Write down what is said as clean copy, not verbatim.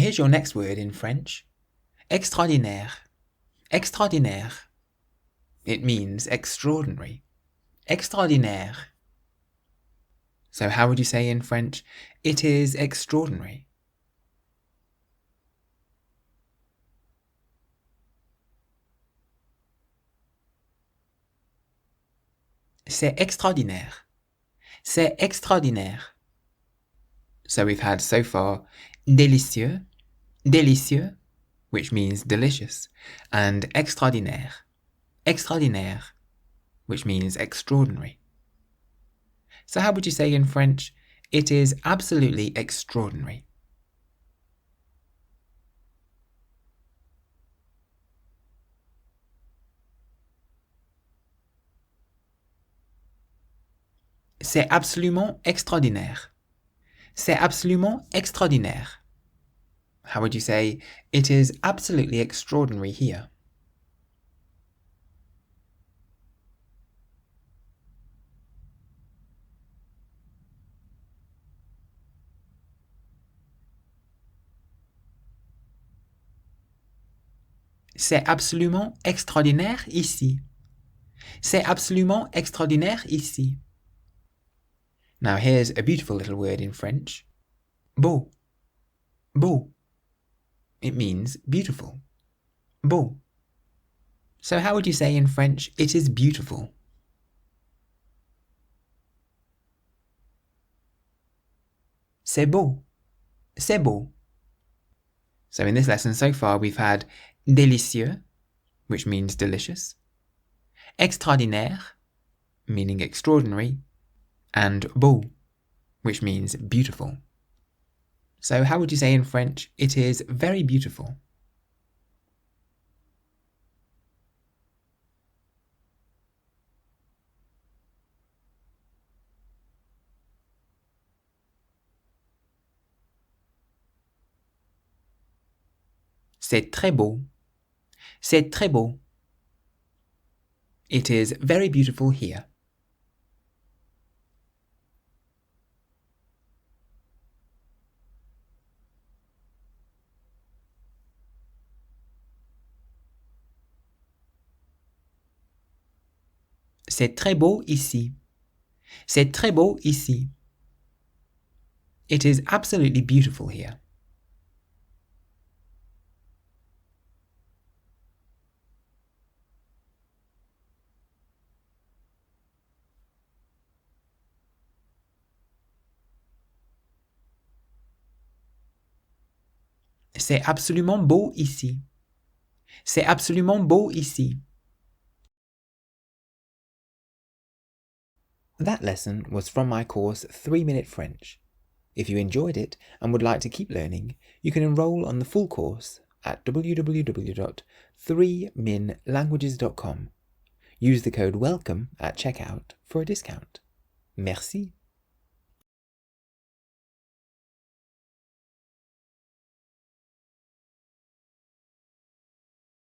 here's your next word in French. Extraordinaire. Extraordinaire. It means extraordinary. Extraordinaire. So how would you say in French, it is extraordinary? C'est extraordinaire. C'est extraordinaire. So we've had so far délicieux, délicieux, which means delicious, and extraordinaire, extraordinaire, which means extraordinary. So how would you say in French, it is absolutely extraordinary? C'est absolument extraordinaire. C'est absolument extraordinaire. How would you say, it is absolutely extraordinary here? C'est absolument extraordinaire ici. C'est absolument extraordinaire ici. Now here's a beautiful little word in French. Beau. Beau. It means beautiful. Beau. So how would you say in French, it is beautiful? C'est beau. C'est beau. So in this lesson so far we've had délicieux, which means delicious, extraordinaire, meaning extraordinary, and beau, which means beautiful. So how would you say in French, it is very beautiful? C'est très beau. C'est très beau. It is very beautiful here. C'est très beau ici. C'est très beau ici. It is absolutely beautiful here. C'est absolument beau ici. C'est absolument beau ici. That lesson was from my course 3-Minute French. If you enjoyed it and would like to keep learning, you can enroll on the full course at www.3minlanguages.com. Use the code WELCOME at checkout for a discount. Merci.